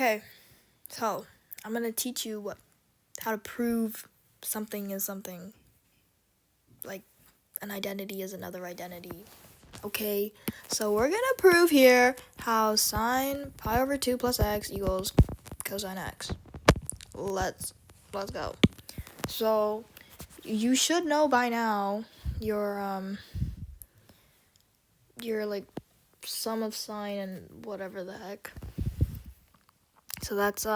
Okay, so I'm gonna teach you how to prove something is something, like an identity is another identity. Okay, so we're gonna prove here how sine pi over 2 plus x equals cosine x. Let's go. So you should know by now your like sum of sine and whatever the heck. So that's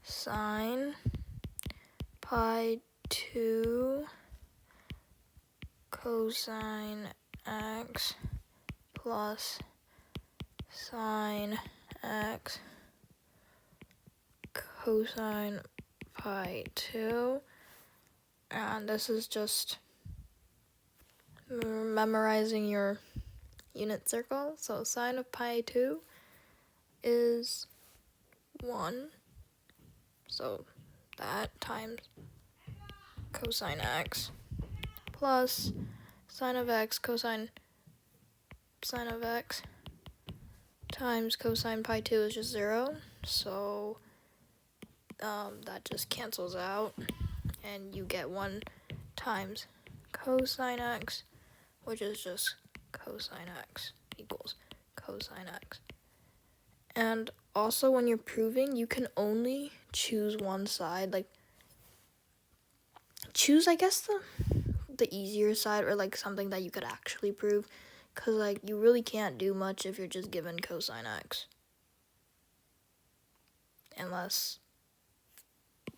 sine pi 2 cosine x plus sine x cosine pi 2, and this is just memorizing your unit circle. So sine of pi 2 is 1, so that times cosine x plus sine of x cosine of x times cosine pi 2 is just 0, so that just cancels out, and you get 1 times cosine x, which is just cosine x equals cosine x. And also, when you're proving, you can only choose one side, like choose, I guess, the easier side, or like something that you could actually prove, because like you really can't do much if you're just given cosine x, unless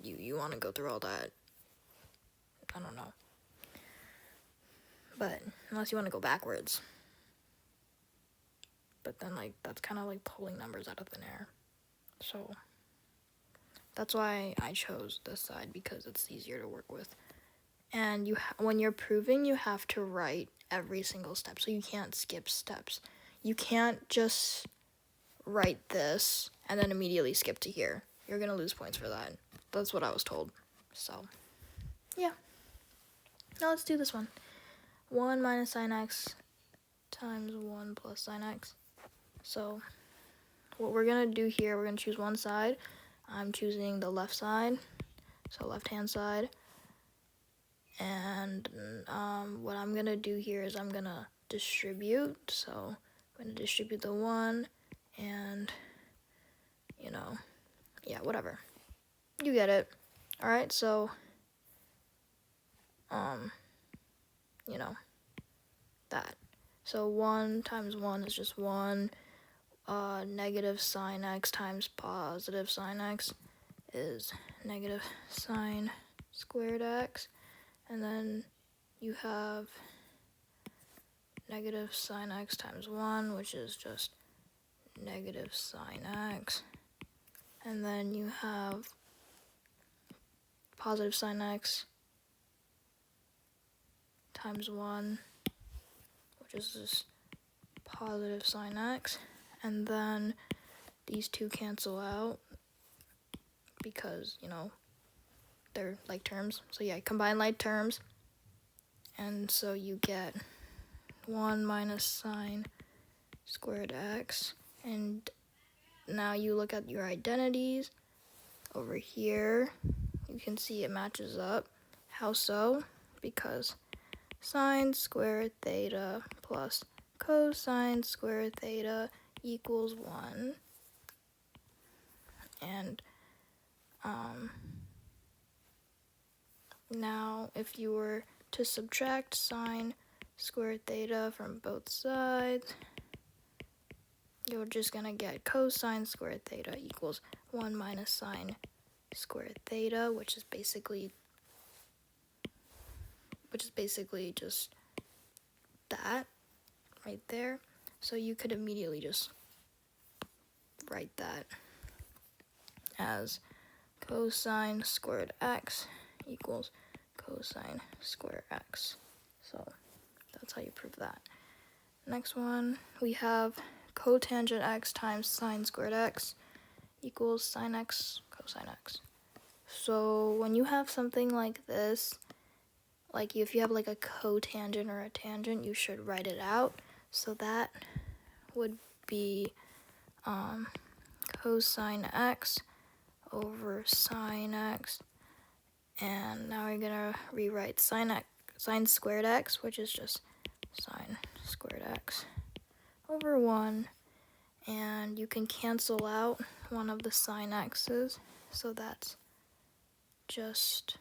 you want to go through all that. I don't know, but unless you want to go backwards, but then like that's kind of like pulling numbers out of thin air. So that's why I chose this side, because it's easier to work with. And when you're proving, you have to write every single step, so you can't skip steps. You can't just write this and then immediately skip to here. You're gonna lose points for that. That's what I was told. So yeah, now let's do this one. 1 minus sine x times 1 plus sine x. So what we're gonna do here, we're gonna choose one side. I'm choosing the left side, so left hand side. And what I'm gonna do here is I'm gonna distribute. So I'm gonna distribute the 1, and yeah, whatever, you get it. All right, so that. So 1 times 1 is just 1. Negative sine x times positive sine x is negative sine squared x. And then you have negative sine x times 1, which is just negative sine x. And then you have positive sine x times 1, which is just positive sine x. And then these two cancel out because, they're like terms. So yeah, combine like terms. And so you get 1 minus sine squared x. And now you look at your identities over here. You can see it matches up. How so? Because sine squared theta plus cosine squared theta equals 1. And now if you were to subtract sine squared theta from both sides, you're just gonna get cosine squared theta equals 1 minus sine squared theta, which is basically just that right there. So you could immediately just write that as cosine squared x equals cosine squared x. So that's how you prove that. Next one, we have cotangent x times sine squared x equals sine x cosine x. So when you have something like this, like if you have like a cotangent or a tangent, you should write it out. So that would be cosine x over sine x. And now we're gonna rewrite sine squared x, which is just sine squared x over 1. And you can cancel out one of the sine x's, so that's just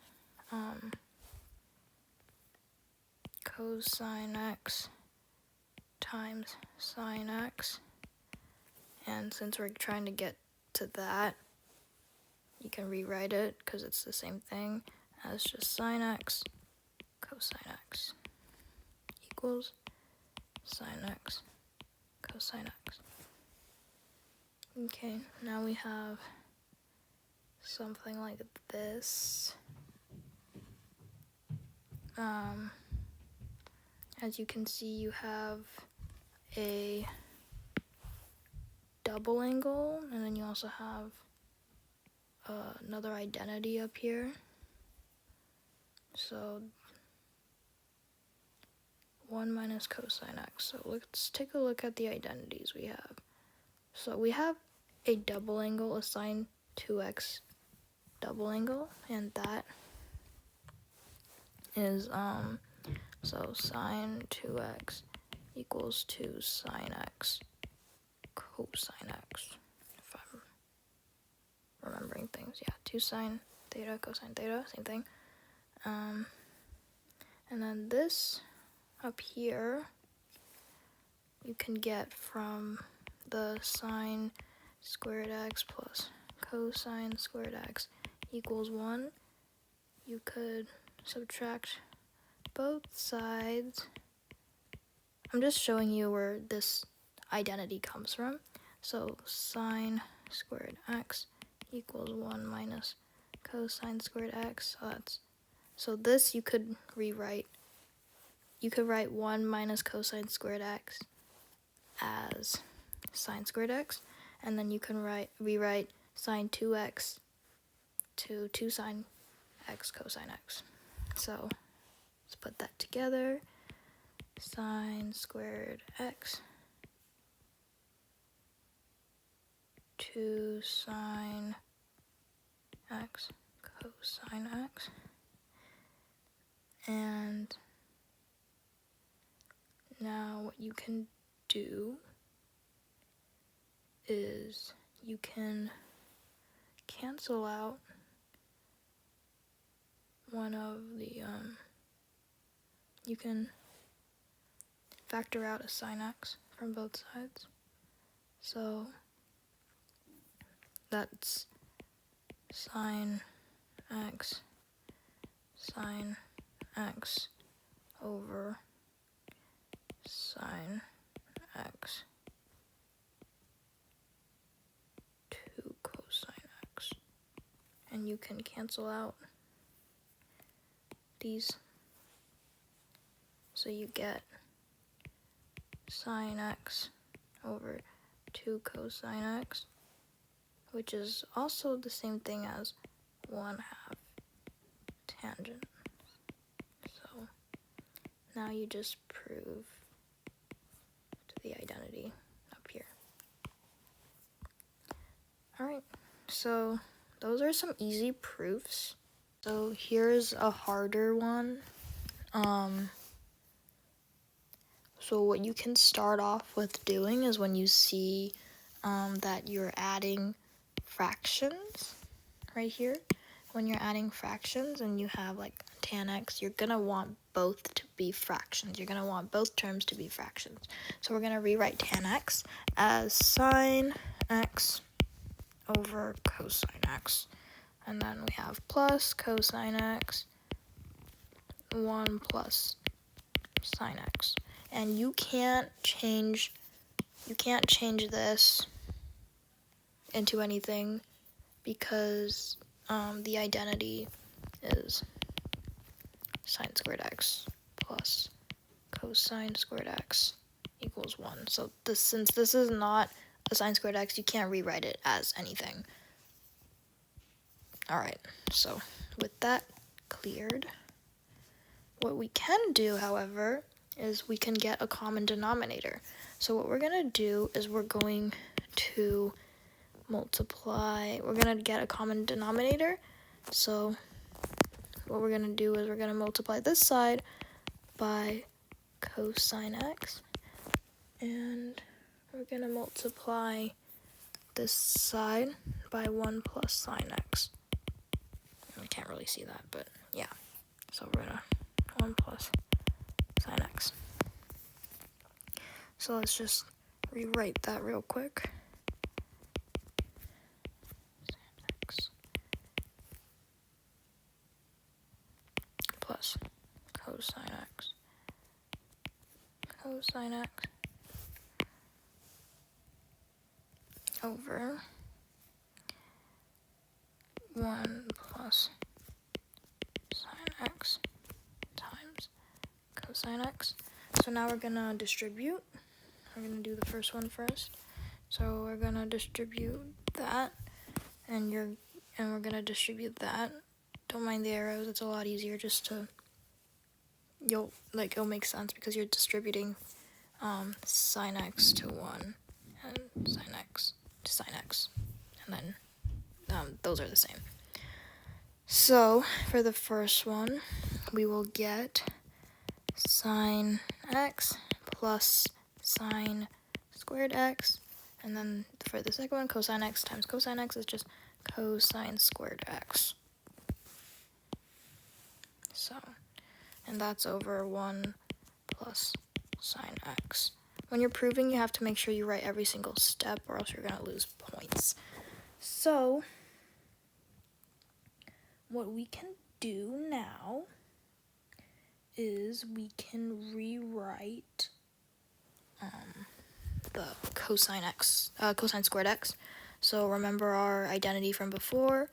cosine x times sine x. And since we're trying to get to that, you can rewrite it because it's the same thing as just sine x cosine x equals sine x cosine x. Okay, now we have something like this. As you can see, you have a double angle, and then you also have another identity up here. So 1 minus cosine x. So let's take a look at the identities we have. So we have a double angle, a sine 2x double angle, and that is so sine 2x equals 2 sine x cosine x, if I'm remembering things. Yeah, 2 sine theta cosine theta, same thing. And then this up here you can get from the sine squared x plus cosine squared x equals 1. You could subtract both sides. I'm just showing you where this identity comes from. So sine squared x equals 1 minus cosine squared x. So this you could rewrite. You could write 1 minus cosine squared x as sine squared x, and then you can rewrite sine 2x to 2 sine x cosine x. So let's put that together. Sine squared x 2 sine x cosine x. And now what you can do is you can cancel out one of the, you can factor out a sine x from both sides. So that's sine x over sine x 2 cosine x. And you can cancel out these. So you get sine x over 2 cosine x, which is also the same thing as 1/2 tangent. So now you just prove the identity up here. Alright, so those are some easy proofs. So here's a harder one. So what you can start off with doing is when you see that you're adding fractions right here. When you're adding fractions and you have like tan x, you're gonna want both to be fractions. You're gonna want both terms to be fractions. So we're gonna rewrite tan x as sine x over cosine x. And then we have plus cosine x 1 plus sine x. And you can't change this into anything because the identity is sine squared x plus cosine squared x equals 1. So since this is not a sine squared x, you can't rewrite it as anything. Alright, so with that cleared, what we can do, however, is we can get a common denominator. So what we're going to do is we're going to multiply, we're going to get a common denominator. So what we're going to do is we're going to multiply this side by cosine x, and we're going to multiply this side by 1 plus sine x. I can't really see that, but yeah. So we're going to 1 plus sine x. So let's just rewrite that real quick. Sine x plus cosine x over 1 plus sine x times cosine x. So now we're gonna distribute. We're gonna do the first one first. So we're gonna distribute that, and we're gonna distribute that. Don't mind the arrows, it's a lot easier just to, it'll make sense because you're distributing sine x to 1 and sine x to sine x, and then those are the same. So for the first one, we will get sine x plus sine squared x, and then for the second one, cosine x times cosine x is just cosine squared x. So, and that's over 1 plus sine x. When you're proving, you have to make sure you write every single step, or else you're going to lose points. So, what we can do now is we can rewrite the cosine squared x. So remember our identity from before,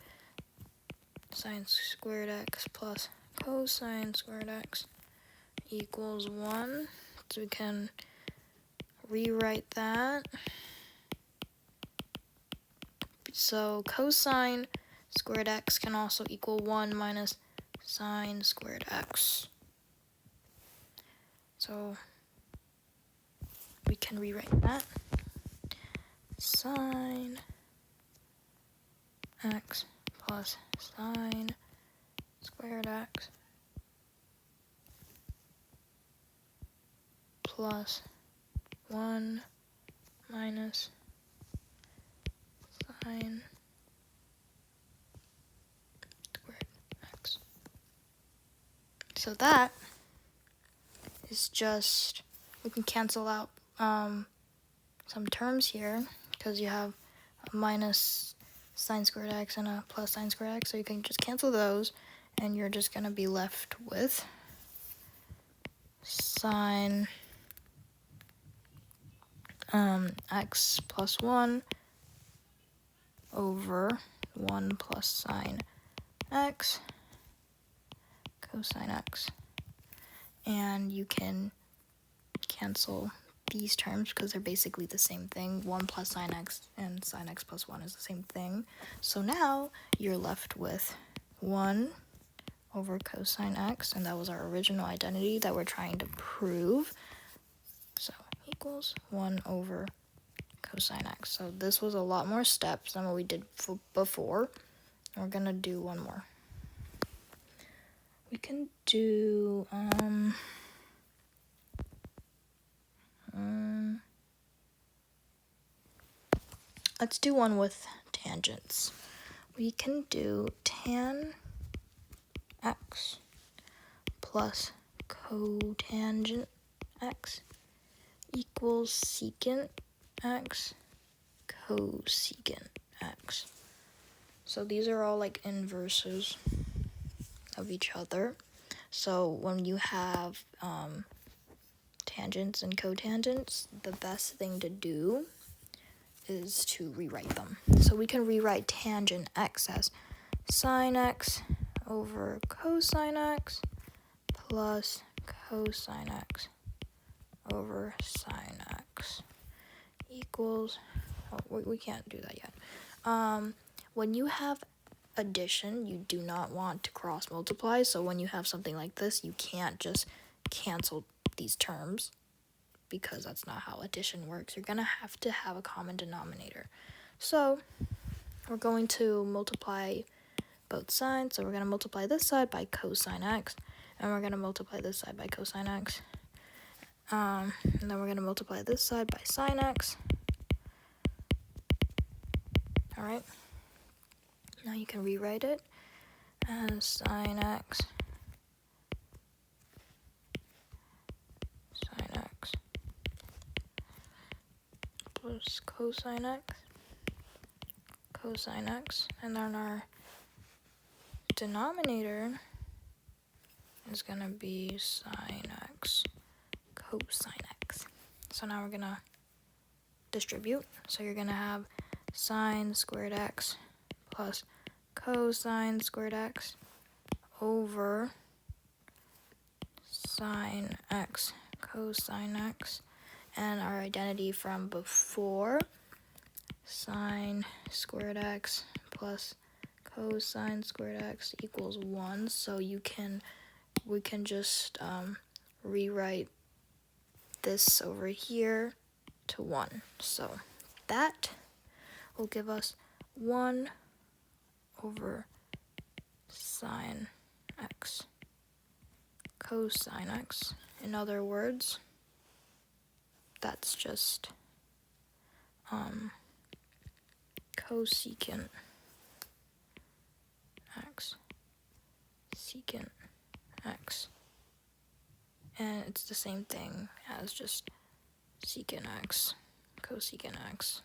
sine squared x plus cosine squared x equals 1. So we can rewrite that. So cosine squared x can also equal 1 minus sine squared x. So we can rewrite that. Sine x plus sine squared x plus 1 minus sine squared x. So that is just, we can cancel out some terms here because you have a minus sine squared x and a plus sine squared x, so you can just cancel those, and you're just going to be left with sine x plus 1 over 1 plus sine x cosine x. And you can cancel these terms because they're basically the same thing. 1 plus sine x and sine x plus 1 is the same thing. So now you're left with 1 over cosine x, and that was our original identity that we're trying to prove. So equals 1 over cosine x. So this was a lot more steps than what we did before. We're gonna do one more. We can do let's do one with tangents. We can do tan x plus cotangent x equals secant x cosecant x. So these are all like inverses of each other. So when you have tangents and cotangents, the best thing to do is to rewrite them. So we can rewrite tangent x as sine x over cosine x plus cosine x over sine x equals, we can't do that yet. When you have addition, you do not want to cross multiply, so when you have something like this, you can't just cancel these terms because that's not how addition works. You're gonna have to have a common denominator. So we're going to multiply both sides. So we're going to multiply this side by cosine x, and we're going to multiply this side by cosine x. And then we're going to multiply this side by sine x. Alright. Now you can rewrite it as sine x plus cosine x, and then our denominator is going to be sine x cosine x. So now we're going to distribute. So you're going to have sine squared x plus cosine squared x over sine x cosine x, and our identity from before, sine squared x plus cosine squared x equals 1. So we can just rewrite this over here to 1. So that will give us 1 over sine x cosine x. In other words, that's just cosecant x secant x, and it's the same thing as just secant x cosecant x.